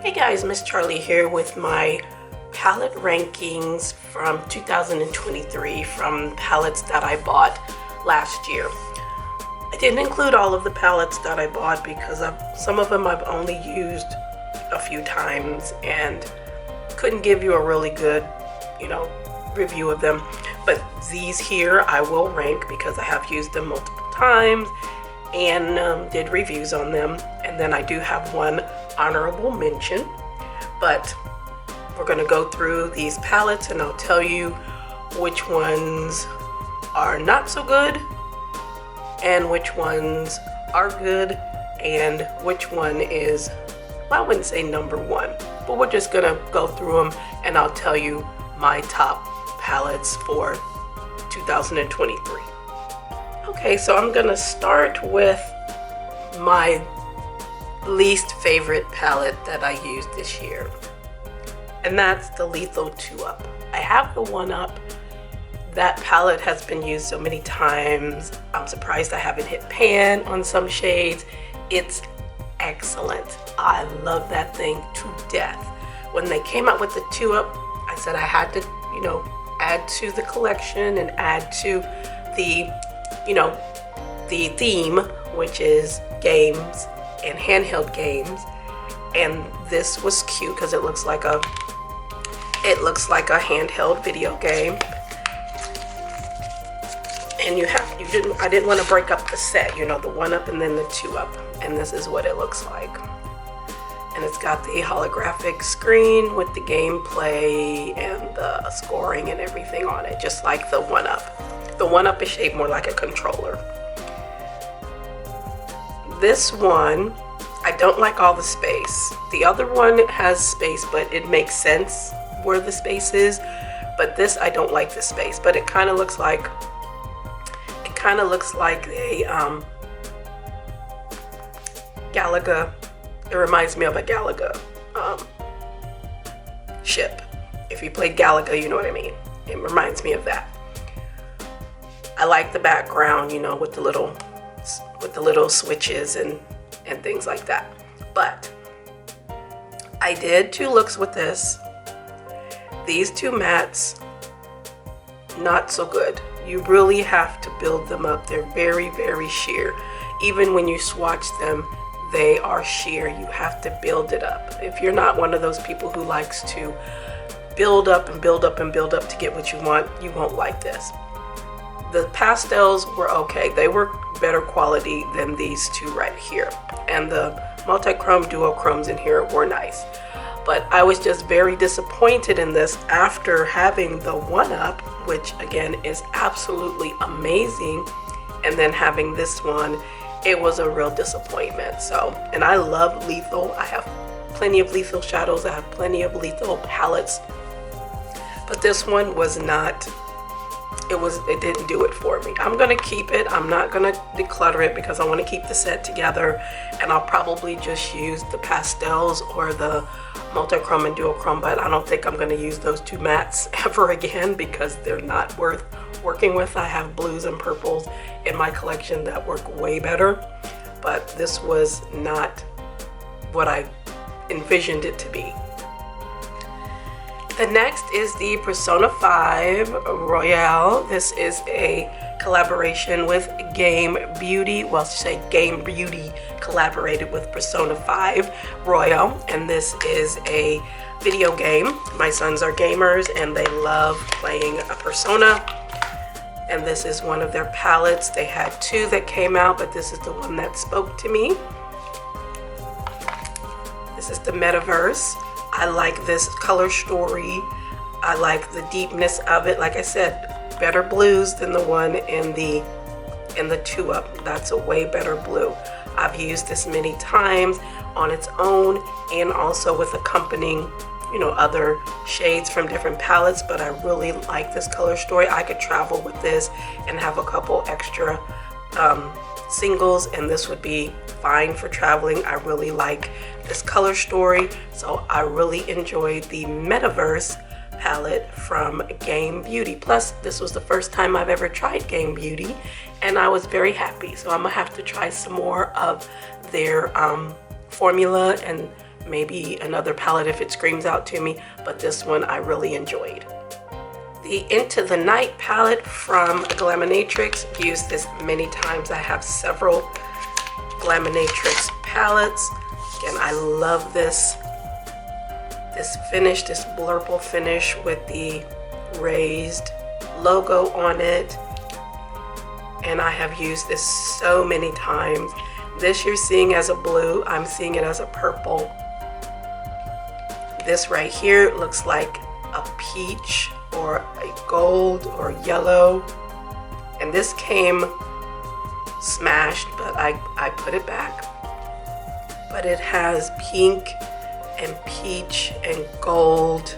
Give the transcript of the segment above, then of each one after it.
Hey guys, Miss Charlie here with my palette rankings from 2023 from palettes that I bought last year. I didn't include all of the palettes that I bought because some of them I've only used a few times and couldn't give you a really good, review of them. But these here I will rank because I have used them multiple times and did reviews on them. And then I do have one honorable mention, but we're going to go through these palettes and I'll tell you which ones are not so good and which ones are good and which one is, well, I wouldn't say number one, but we're just going to go through them and I'll tell you my top palettes for 2023. Okay, so I'm going to start with my least favorite palette that I used this year, and that's the Lethal 2-Up. I have the 1-Up. That palette has been used so many times. I'm surprised I haven't hit pan on some shades. It's excellent. I love that thing to death. When they came out with the 2-Up, I said I had to, add to the collection and add to the, the theme, which is games and handheld games. And this was cute because it looks like a handheld video game. And I didn't want to break up the set, the 1-Up and then the 2-Up. And this is what it looks like. And it's got the holographic screen with the gameplay and the scoring and everything on it, just like the 1-Up. The 1-Up is shaped more like a controller. This one, I don't like all the space. The other one has space, but it makes sense where the space is. But this, I don't like the space. But it kind of looks like a Galaga. It reminds me of a Galaga ship. If you played Galaga, you know what I mean. It reminds me of that. I like the background, with the little switches and things like that. But I did 2 looks with this. These 2 mattes, not so good. You really have to build them up. They're very, very sheer. Even when you swatch them, they are sheer. You have to build it up. If you're not one of those people who likes to build up and build up and build up to get what you want, you won't like this. The pastels were okay. They were better quality than these 2 right here. And the multi-chrome duochromes in here were nice. But I was just very disappointed in this after having the 1-Up, which again is absolutely amazing, and then having this one, it was a real disappointment. So, and I love Lethal. I have plenty of Lethal shadows. I have plenty of Lethal palettes. But this one was not, it didn't do it for me. I'm gonna keep it. I'm not gonna declutter it because I want to keep the set together, and I'll probably just use the pastels or the multi-chrome and duochrome, but I don't think I'm gonna use those 2 mattes ever again because they're not worth working with. I have blues and purples in my collection that work way better, but this was not what I envisioned it to be. The next is the Persona 5 Royale. This is a collaboration with Game Beauty. Well, say Game Beauty collaborated with Persona 5 Royale, and this is a video game. My sons are gamers and they love playing a Persona, and this is one of their palettes. They had 2 that came out, but this is the one that spoke to me. This is the Metaverse. I like this color story. I like the deepness of it. Like I said, better blues than the one in the 2-Up. That's a way better blue. I've used this many times on its own and also with accompanying, other shades from different palettes, but I really like this color story. I could travel with this and have a couple extra singles, and this would be fine for traveling. I really like this color story, so I really enjoyed the Metaverse palette from Game Beauty. Plus, this was the first time I've ever tried Game Beauty, and I was very happy. So I'm gonna have to try some more of their formula and maybe another palette if it screams out to me, but this one I really enjoyed. The Into the Night palette from GLAMINATRIX. I've used this many times. I have several GLAMINATRIX palettes. Again, I love this finish, this blurple finish with the raised logo on it. And I have used this so many times. This you're seeing as a blue, I'm seeing it as a purple. This right here looks like a peach or a gold or yellow. And this came smashed, but I put it back. But it has pink and peach and gold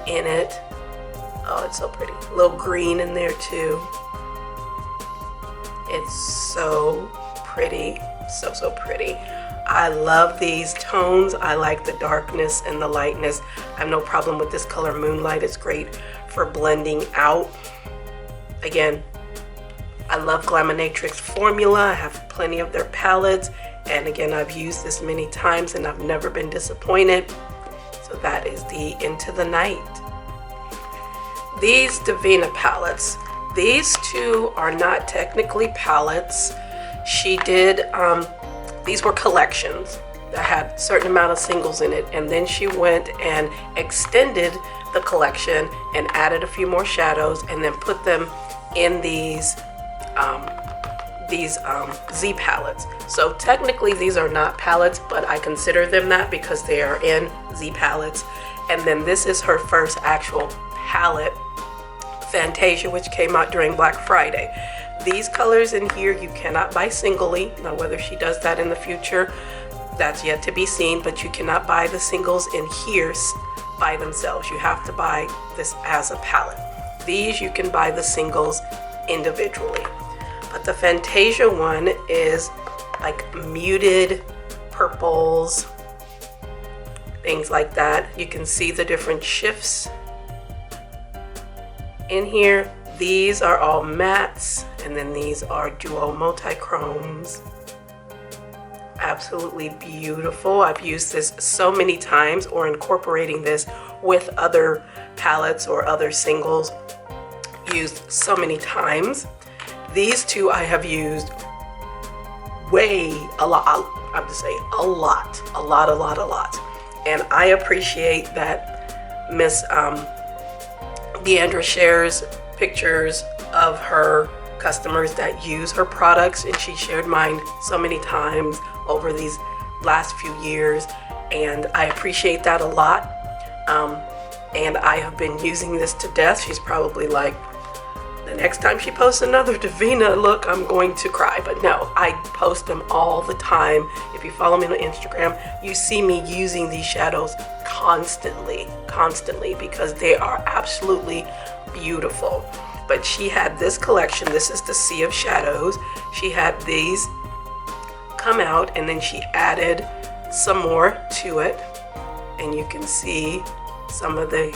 in it. Oh, it's so pretty. A little green in there too. It's so pretty, so pretty. I love these tones. I like the darkness and the lightness. I have no problem with this color Moonlight. It's great for blending out. Again, I love GLAMINATRIX formula. I have plenty of their palettes. And again, I've used this many times and I've never been disappointed. So that is the Into the Night. These Divina palettes. These two are not technically palettes. She did, these were collections that had a certain amount of singles in it. And then she went and extended the collection and added a few more shadows and then put them in these Z palettes. So technically these are not palettes, but I consider them that because they are in Z palettes. And then this is her first actual palette, Fantasia, which came out during Black Friday. These colors in here you cannot buy singly. Now whether she does that in the future, that's yet to be seen, but you cannot buy the singles in here by themselves. You have to buy this as a palette. These you can buy the singles individually. But the Fantasia one is like muted purples, things like that. You can see the different shifts in here. These are all mattes, and then these are duo multi-chromes. Absolutely beautiful. I've used this so many times, or incorporating this with other palettes or other singles, used so many times. These two I have used a lot. I'm just saying a lot. And I appreciate that Miss Deandra shares pictures of her customers that use her products, and she shared mine so many times over these last few years, and I appreciate that a lot. And I have been using this to death. She's probably like, the next time she posts another Divina look, I'm going to cry. But no, I post them all the time. If you follow me on Instagram, you see me using these shadows constantly, because they are absolutely beautiful. But she had this collection. This is the Sea of Shadows. She had these come out, and then she added some more to it, and you can see some of the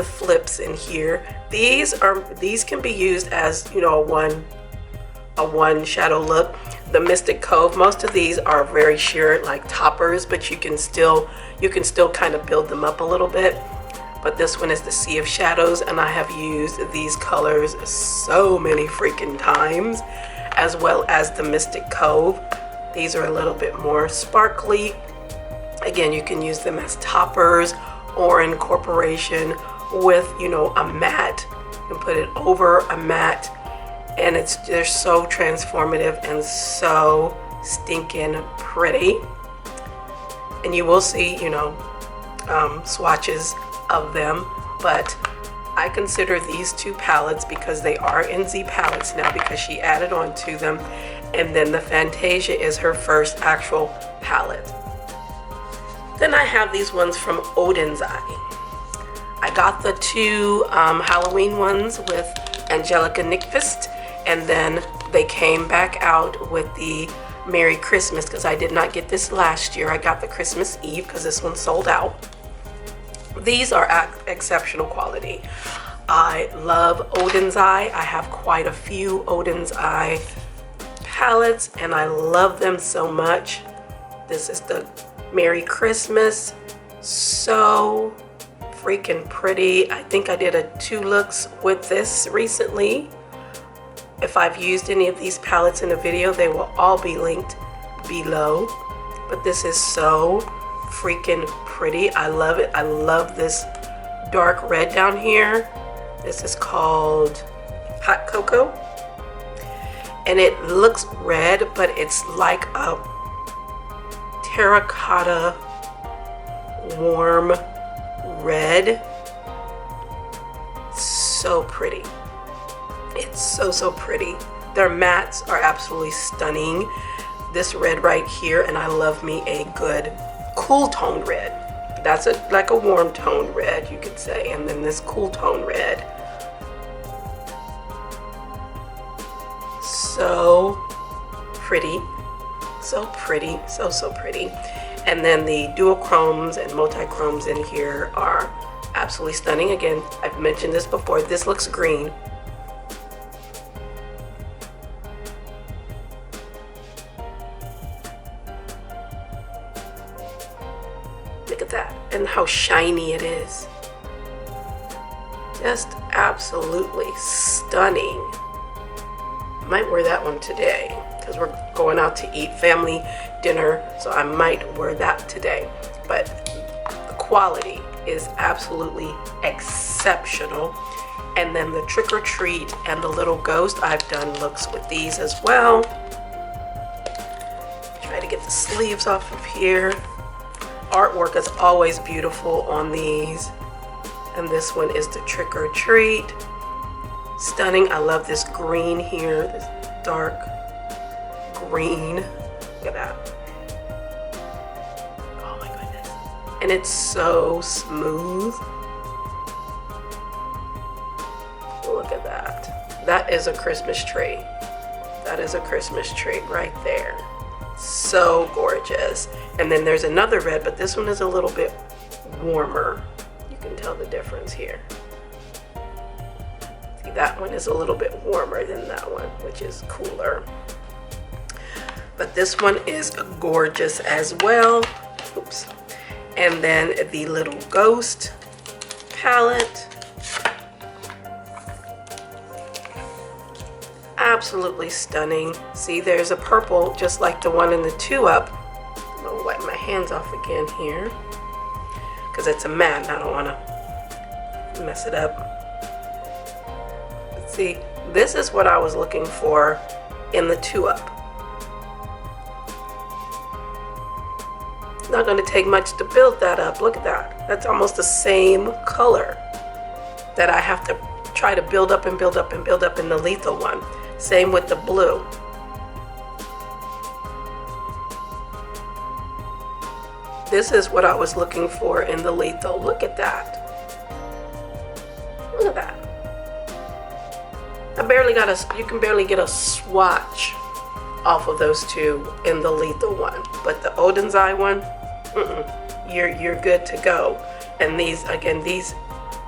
flips in here. These can be used as, you know, a one shadow look. The Mystic Cove, most of these are very sheer, like toppers, but you can still kind of build them up a little bit. But this one is the Sea of Shadows, and I have used these colors so many freaking times, as well as the Mystic Cove. These are a little bit more sparkly. Again, you can use them as toppers or incorporation with, you know, a matte. You can put it over a matte, and they're so transformative and so stinking pretty. And you will see, you know, swatches of them, but I consider these two palettes, because they are in Z palettes now, because she added on to them. And then the Fantasia is her first actual palette. Then I have these ones from ODEN'S. I got the two Halloween ones with ANGELIKA Nymphes, and then they came back out with the Merry Christmas, because I did not get this last year. I got the Christmas Eve because this one sold out. These are exceptional quality. I love ODEN'S. I have quite a few ODEN'S palettes, and I love them so much. This is the Merry Christmas. So freaking pretty. I think I did a 2 looks with this recently. If I've used any of these palettes in a video, they will all be linked below. But this is so freaking pretty. I love it. I love this dark red down here. This is called Hot Cocoa. And it looks red, but it's like a terracotta warm red. So pretty. It's so pretty. Their mattes are absolutely stunning. This red right here, and I love me a good cool tone red. That's like a warm tone red, you could say, and then this cool tone red. So pretty, so pretty, so pretty. And then the duochromes and multichromes in here are absolutely stunning. Again, I've mentioned this before. This looks green. Look at that, and how shiny it is. Just absolutely stunning. Might wear that one today because we're going out to eat family dinner, so I might wear that today. But the quality is absolutely exceptional. And then the trick or treat and the little ghost, I've done looks with these as well. Try to get the sleeves off of here. Artwork is always beautiful on these. And this one is the trick or treat. Stunning. I love this green here, this dark green. Look at that. Oh my goodness. And it's so smooth. Look at that. That is a Christmas tree. That is a Christmas tree right there. So gorgeous. And then there's another red, but this one is a little bit warmer. You can tell the difference here. See, that one is a little bit warmer than that one, which is cooler. But this one is gorgeous as well. Oops. And then the little ghost palette. Absolutely stunning. See, there's a purple just like the one in the 2-Up. I'm gonna wipe my hands off again here because it's a matte and I don't want to mess it up. But see, this is what I was looking for in the 2-Up. Not going to take much to build that up. Look at that. That's almost the same color that I have to try to build up and build up and build up in the lethal one. Same with the blue. This is what I was looking for in the lethal. Look at that. Look at that. You can barely get a swatch off of those two in the lethal one. But the ODEN'S one, you're good to go. And these, again, these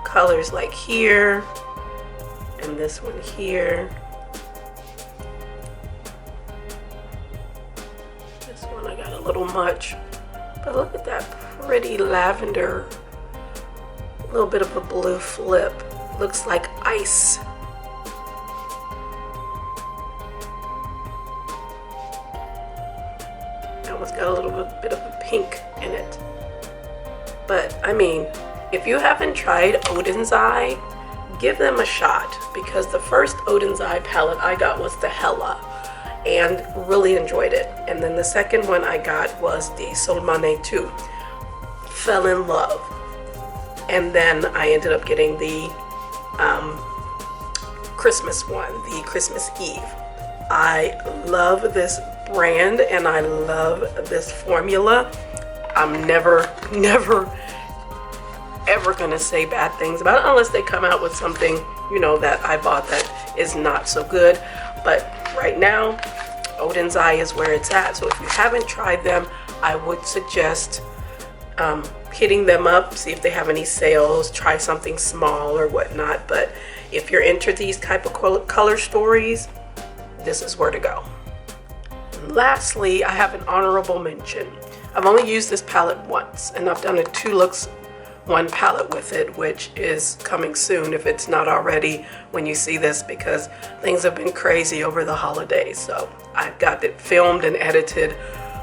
colors like here and this one here. This one I got a little much. But look at that pretty lavender, a little bit of a blue flip. Looks like ice. Almost got a little bit of a pink in it. But I mean, if you haven't tried ODEN'S, give them a shot, because the first ODEN'S palette I got was the Hella and really enjoyed it. And then the second one I got was the Solmane 2. Fell in love. And then I ended up getting the Christmas one, the Christmas Eve. I love this brand and I love this formula. I'm never ever gonna say bad things about it unless they come out with something, you know, that I bought that is not so good. But right now, ODEN'S is where it's at. So if you haven't tried them, I would suggest hitting them up, see if they have any sales, try something small or whatnot. But if you're into these type of color stories, this is where to go. And lastly, I have an honorable mention. I've only used this palette once, and I've done a 2 looks 1 palette with it, which is coming soon if it's not already when you see this, because things have been crazy over the holidays. So I've got it filmed and edited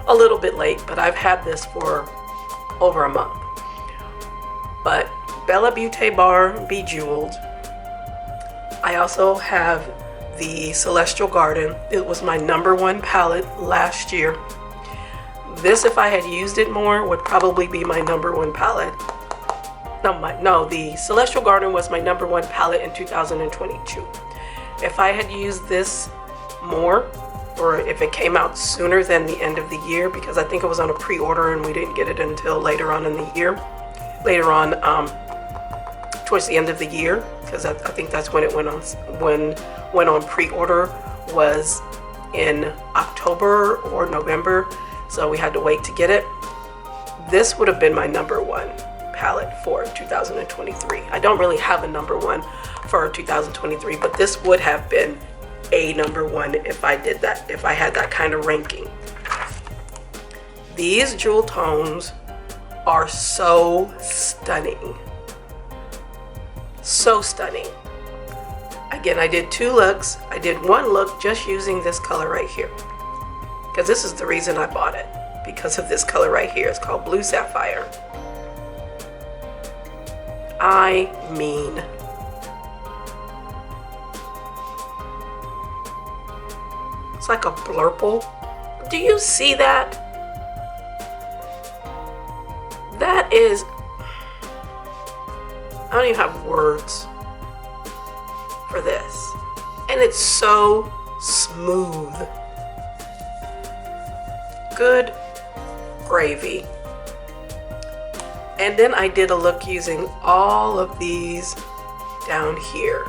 a little bit late, but I've had this for over a month. But Bella Beauty Bar Bejeweled. I also have the Celestial Garden. It was my #1 palette last year. This, if I had used it more, would probably be my #1 palette. No, the Celestial Garden was my #1 palette in 2022. If I had used this more, or if it came out sooner than the end of the year, because I think it was on a pre-order and we didn't get it until later on in the year, towards the end of the year, because I think that's when it went on pre-order, was in October or November, so we had to wait to get it. This would have been my #1 palette for 2023. I don't really have a #1 for 2023, but this would have been a #1 if I did that, if I had that kind of ranking. These jewel tones are so stunning. So stunning. Again, I did 2 looks. I did 1 look just using this color right here, because this is the reason I bought it, because of this color right here. It's called Blue Sapphire. I mean, it's like a blurple. Do you see that? That is, I don't even have words for this. And it's so smooth. Good gravy. And then I did a look using all of these down here.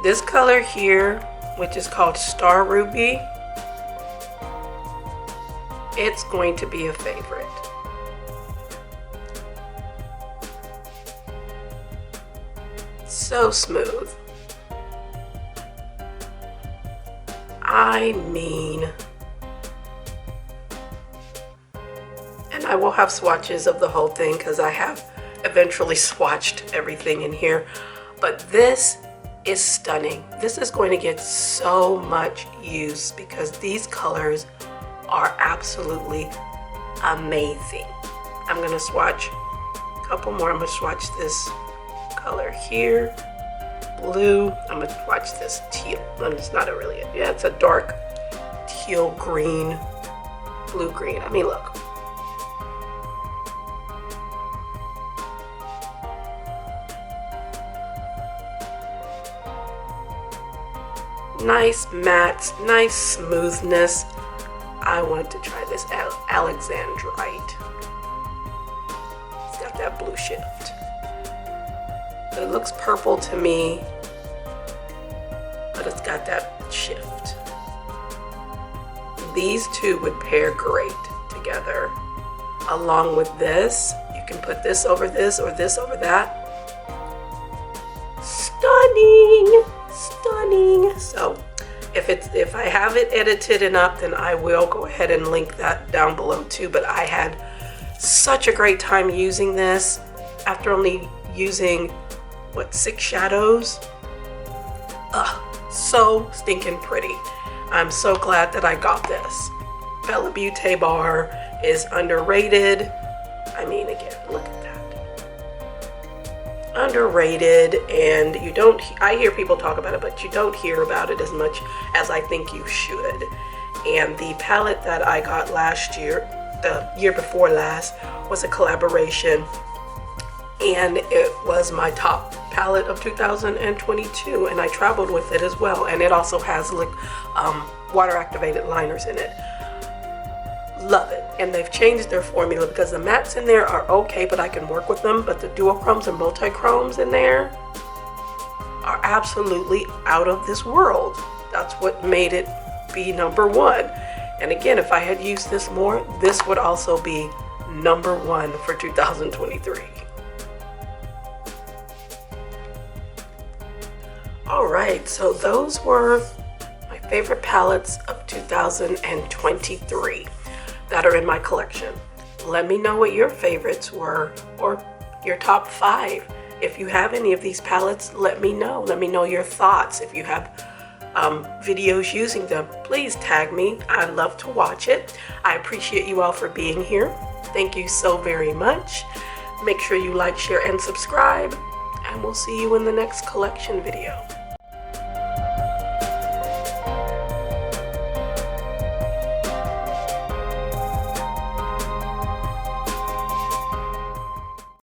This color here, which is called Star Ruby, it's going to be a favorite. So smooth. I mean, and I will have swatches of the whole thing because I have eventually swatched everything in here, but this is stunning. This is going to get so much use because these colors are absolutely amazing. I'm gonna swatch a couple more. I'm gonna swatch this color here, blue. I'm gonna swatch this teal. It's not a really, yeah, it's a dark teal green, blue green. I mean, look. Nice matte, nice smoothness. I want to try this Alexandrite. It's got that blue shift. It looks purple to me, but it's got that shift. These two would pair great together. Along with this, you can put this over this or this over that. Stunning, stunning. So if I have it edited enough, then I will go ahead and link that down below too. But I had such a great time using this after only using, what, 6 shadows? So stinking pretty. I'm so glad that I got this. Bella Beauty Bar is underrated. I mean, again, look at that. Underrated, and you don't, I hear people talk about it, but you don't hear about it as much as I think you should. And the palette that I got last year, the year before last, was a collaboration, and it was my top palette of 2022, and I traveled with it as well. And it also has like water activated liners in it. Love it. And they've changed their formula because the mattes in there are okay, but I can work with them. But the duochromes and multichromes in there are absolutely out of this world. That's what made it be #1. And again, if I had used this more, this would also be #1 for 2023. Alright, so those were my favorite palettes of 2023. that are in my collection. Let me know what your favorites were, or your top 5. If you have any of these palettes, let me know. Let me know your thoughts. If you have videos using them, please tag me. I'd love to watch it. I appreciate you all for being here. Thank you so very much. Make sure you like, share, and subscribe, and we'll see you in the next collection video.